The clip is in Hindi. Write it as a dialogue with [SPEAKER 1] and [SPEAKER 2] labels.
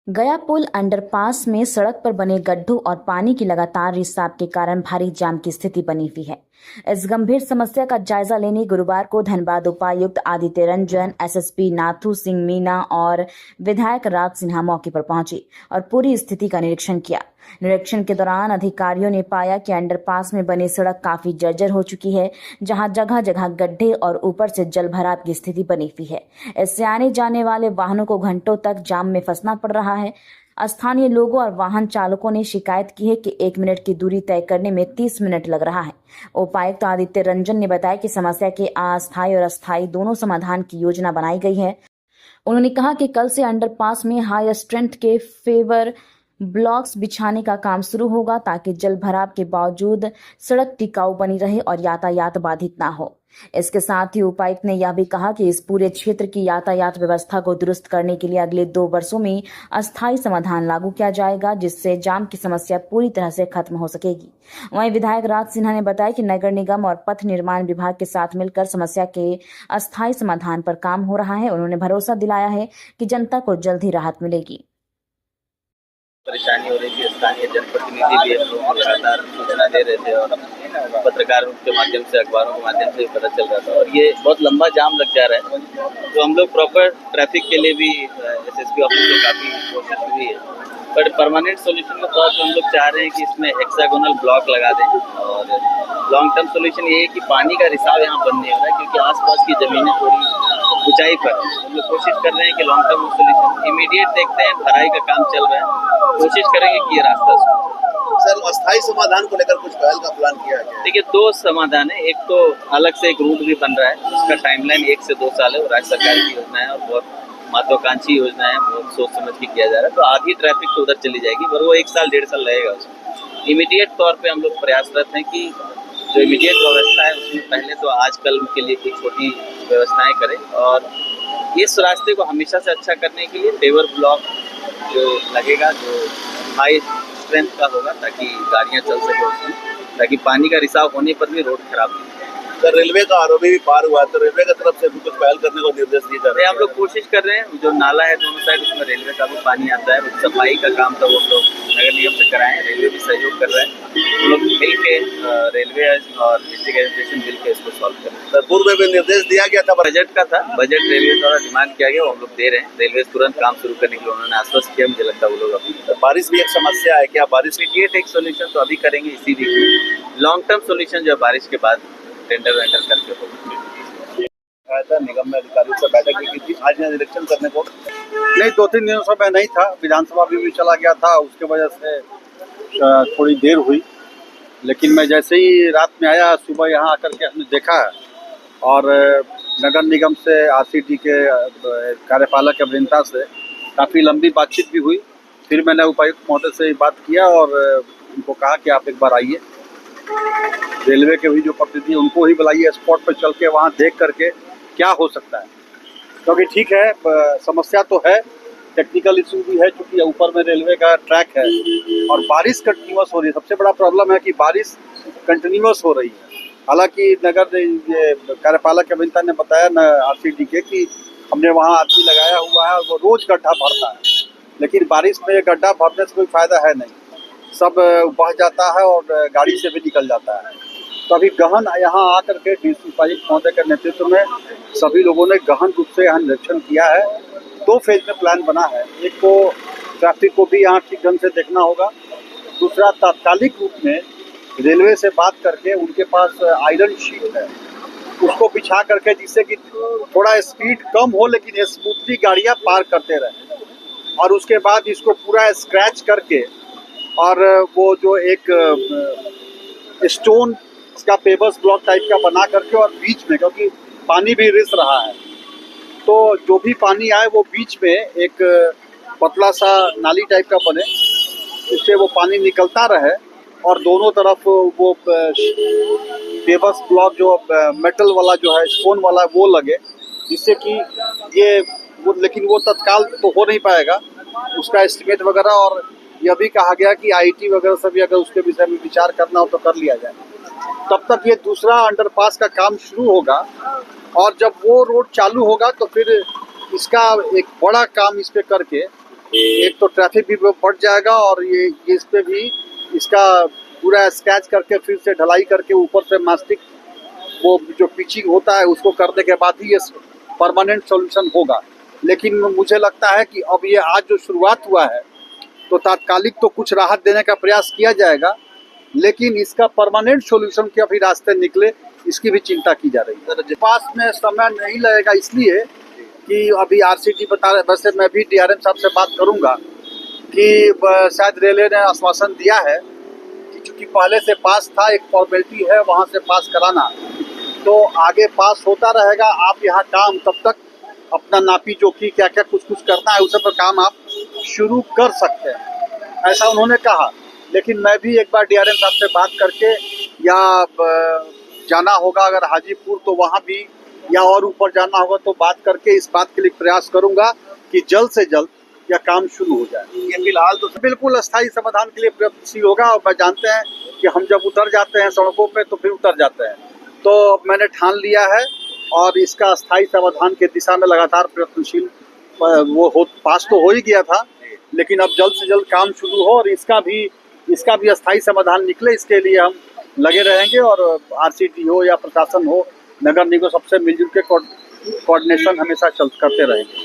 [SPEAKER 1] गया पुल अंडरपास में सड़क पर बने गड्ढों और पानी की लगातार रिसाव के कारण भारी जाम की स्थिति बनी हुई है। इस गंभीर समस्या का जायजा लेने गुरुवार को धनबाद उपायुक्त आदित्य रंजन, एसएसपी नाथू सिंह मीना और विधायक राज सिन्हा मौके पर पहुंचे और पूरी स्थिति का निरीक्षण किया। निरीक्षण के दौरान अधिकारियों ने पाया कि अंडरपास में बनी सड़क काफी जर्जर हो चुकी है, जहां जगह जगह गड्ढे और ऊपर से जल भराव की स्थिति बनी हुई है। इससे आने जाने वाले वाहनों को घंटों तक जाम में फंसना पड़ रहा है। स्थानीय लोगों और वाहन चालकों ने शिकायत की है कि 1 मिनट की दूरी तय करने में 30 मिनट लग रहा है। उपायुक्त आदित्य रंजन ने बताया कि समस्या के अस्थायी और अस्थायी दोनों समाधान की योजना बनाई गई है। उन्होंने कहा कि कल से अंडरपास में हाई स्ट्रेंथ के फेवर ब्लॉक्स बिछाने का काम शुरू होगा ताकि जल भराव के बावजूद सड़क टिकाऊ बनी रहे और यातायात बाधित ना हो। इसके साथ ही उपायुक्त ने यह भी कहा कि इस पूरे क्षेत्र की यातायात व्यवस्था को दुरुस्त करने के लिए अगले 2 वर्षों में अस्थायी समाधान लागू किया जाएगा, जिससे जाम की समस्या पूरी तरह से खत्म हो सकेगी। वहीं विधायक राज सिन्हा ने बताया कि नगर निगम और पथ निर्माण विभाग के साथ मिलकर समस्या के अस्थायी समाधान पर काम हो रहा है। उन्होंने भरोसा दिलाया है कि जनता को जल्द ही राहत मिलेगी।
[SPEAKER 2] परेशानी हो रही थी। स्थानीय जनप्रतिनिधि भी हम लोगों को लगातार सूचना दे रहे थे और पत्रकारों के माध्यम से, अखबारों के माध्यम से भी पता चल रहा था और ये बहुत लंबा जाम लग जा रहा है। तो हम लोग प्रॉपर ट्रैफिक के लिए भी एसएसपी ऑफिस में काफ़ी कोशिश हुई है, बट परमानेंट सोल्यूशन के तौर पर हम लोग चाह रहे हैं कि इसमें हेक्सागोनल ब्लॉक लगा दें और लॉन्ग टर्म सोल्यूशन ये है कि पानी का रिसाव यहाँ बंद नहीं हो रहा है, क्योंकि आसपास की ज़मीनें थोड़ी ऊंचाई पर है। हम लोग कोशिश कर रहे हैं कि लॉन्ग टर्म सोल्यूशन इमीडिएट देखते हैं, भराई का काम चल रहा है, कोशिश करेंगे कि ये रास्ता
[SPEAKER 3] सर अस्थायी समाधान को लेकर कुछ पहल का प्लान किया है?
[SPEAKER 2] देखिए, 2 समाधान है। एक तो अलग से एक रूट भी बन रहा है, उसका टाइमलाइन 1 से 2 साल है और राज्य सरकार की योजना है और बहुत महत्वाकांक्षी योजना है, बहुत सोच समझ के किया जा रहा है। तो आधी ट्रैफिक तो उधर चली जाएगी, पर वो 1 साल 1.5 साल लगेगा उसमें। इमीडिएट तौर पे हम लोग प्रयासरत हैं कि जो इमीडिएट व्यवस्था है उसमें पहले तो आजकल के लिए कुछ छोटी व्यवस्थाएं करें और इस रास्ते को हमेशा से अच्छा करने के लिए पेवर ब्लॉक जो लगेगा, जो हाई स्ट्रेंथ का होगा, ताकि गाड़ियां चल सके उसमें, ताकि पानी का रिसाव होने पर भी रोड खराब नहीं।
[SPEAKER 3] सर रेलवे का आरओबी भी पार हुआ है, तो रेलवे की तरफ से भी कुछ पहल करने को निर्देश दिए जा रहे हैं?
[SPEAKER 2] हम लोग कोशिश कर रहे हैं, जो नाला है दोनों साइड उसमें रेलवे का भी पानी आता है, सफाई का काम तो वो हम लोग नगर निगम से कराएं, रेलवे भी सहयोग कर रहे हैं। हम लोग मिल के रेलवे और डिस्ट्रिक्ट एडमिनिस्ट्रेशन मिल के इसको सॉल्व कर रहे हैं।
[SPEAKER 3] पूर्व में भी निर्देश दिया गया था,
[SPEAKER 2] बजट का था, बजट रेलवे द्वारा डिमांड किया गया, वो हम लोग दे रहे हैं। रेलवे तुरंत काम शुरू करने के लिए उन्होंने आश्वस्त किया। मुझे लगता है वो लोग अभी
[SPEAKER 3] बारिश भी एक समस्या है, क्या बारिश
[SPEAKER 2] इमीडिएट एक सोल्यूशन तो अभी करेंगे इसी वीक में। लॉन्ग टर्म सोल्यूशन जो बारिश के बाद टेंडर वेंडर करके होगा।
[SPEAKER 3] निगम में अधिकारियों से बैठक भी की थी, आज निरीक्षण करने को
[SPEAKER 4] नहीं, 2-3 दिनों से मैं नहीं था, विधानसभा भी चला गया था, उसके वजह से थोड़ी देर हुई। लेकिन मैं जैसे ही रात में आया, सुबह यहाँ आकर के हमने देखा और नगर निगम से आरसीटी के कार्यपालक अभियंता से काफ़ी लंबी बातचीत भी हुई। फिर मैंने उपायुक्त महोदय से बात किया और उनको कहा कि आप एक बार आइए, रेलवे के भी जो प्रतिनिधि उनको ही बुलाइए, स्पॉट पर चल के वहाँ देख करके क्या हो सकता है। क्योंकि ठीक है, समस्या तो है, टेक्निकल इशू भी है, क्योंकि ऊपर में रेलवे का ट्रैक है और बारिश कंटिन्यूस हो रही है। सबसे बड़ा प्रॉब्लम है कि बारिश कंटिन्यूस हो रही है। हालांकि नगर ये कार्यपालक अभियंता ने बताया न आरसीटी के कि हमने वहाँ आदमी लगाया हुआ है और वो रोज़ गड्ढा भरता है, लेकिन बारिश में गड्ढा भरने से कोई फ़ायदा है नहीं, सब बह जाता है और गाड़ी से भी निकल जाता है। तो अभी गहन यहाँ आकर के डीसी उपायुक्त महोदय के नेतृत्व में सभी लोगों ने गहन रूप से यहाँ निरीक्षण किया है। 2 फेज में प्लान बना है। एक तो ट्रैफिक को भी यहाँ ठीक ढंग से देखना होगा, दूसरा तात्कालिक रूप में रेलवे से बात करके उनके पास आयरन शीट है, उसको बिछा करके, जिससे कि थोड़ा स्पीड कम हो लेकिन स्मूथली गाड़ियाँ पार करते रहें। और उसके बाद इसको पूरा स्क्रैच करके और वो जो एक स्टोन का पेवर्स ब्लॉक टाइप का बना करके और बीच में, क्योंकि पानी भी रिस रहा है, तो जो भी पानी आए वो बीच में एक पतला सा नाली टाइप का बने, इससे वो पानी निकलता रहे और दोनों तरफ वो पेवर्स ब्लॉक जो मेटल वाला जो है, स्टोन वाला, वो लगे, जिससे कि ये वो, लेकिन वो तत्काल तो हो नहीं पाएगा, उसका एस्टिमेट वगैरह। और यह भी कहा गया कि आईटी वगैरह से भी अगर उसके विषय में विचार करना हो तो कर लिया जाए। तब तक ये दूसरा अंडरपास का काम शुरू होगा और जब वो रोड चालू होगा तो फिर इसका एक बड़ा काम इस पे करके एक तो ट्रैफिक भी बढ़ जाएगा और ये इस पे भी इसका पूरा स्केच करके फिर से ढलाई करके ऊपर से मास्टिक वो जो पिचिंग होता है उसको करने के बाद ही ये परमानेंट सॉल्यूशन होगा। लेकिन मुझे लगता है कि अब ये आज जो शुरुआत हुआ है तो तात्कालिक तो कुछ राहत देने का प्रयास किया जाएगा, लेकिन इसका परमानेंट सॉल्यूशन के अभी रास्ते निकले इसकी भी चिंता की जा रही है। पास में समय नहीं लगेगा इसलिए कि अभी आरसीटी बता रहे, वैसे मैं भी डीआरएम साहब से बात करूंगा कि शायद रेलवे ने आश्वासन दिया है कि चूंकि पहले से पास था, एक फॉर्मेलिटी है वहां से पास कराना, तो आगे पास होता रहेगा। आप यहाँ काम तब तक अपना नापी जोखी क्या क्या कुछ करना है उसे पर काम आप शुरू कर सकते हैं, ऐसा उन्होंने कहा। लेकिन मैं भी एक बार डीआरएम साहब से बात करके या जाना होगा अगर हाजीपुर तो वहाँ भी या और ऊपर जाना होगा तो बात करके इस बात के लिए प्रयास करूंगा कि जल्द से जल्द यह काम शुरू हो जाए।
[SPEAKER 3] ये फिलहाल तो
[SPEAKER 4] बिल्कुल अस्थायी समाधान के लिए प्रयत्नशील होगा और मैं जानते हैं कि हम जब उतर जाते हैं सड़कों पे तो फिर उतर जाते हैं, तो मैंने ठान लिया है और इसका अस्थायी समाधान के दिशा में लगातार प्रयत्नशील पास तो हो ही गया था, लेकिन अब जल्द से जल्द काम शुरू हो और इसका भी अस्थायी समाधान निकले, इसके लिए हम लगे रहेंगे। और आरसीटी हो या प्रशासन हो, नगर निगम सबसे मिलजुल के कोऑर्डिनेशन हमेशा करते रहेंगे।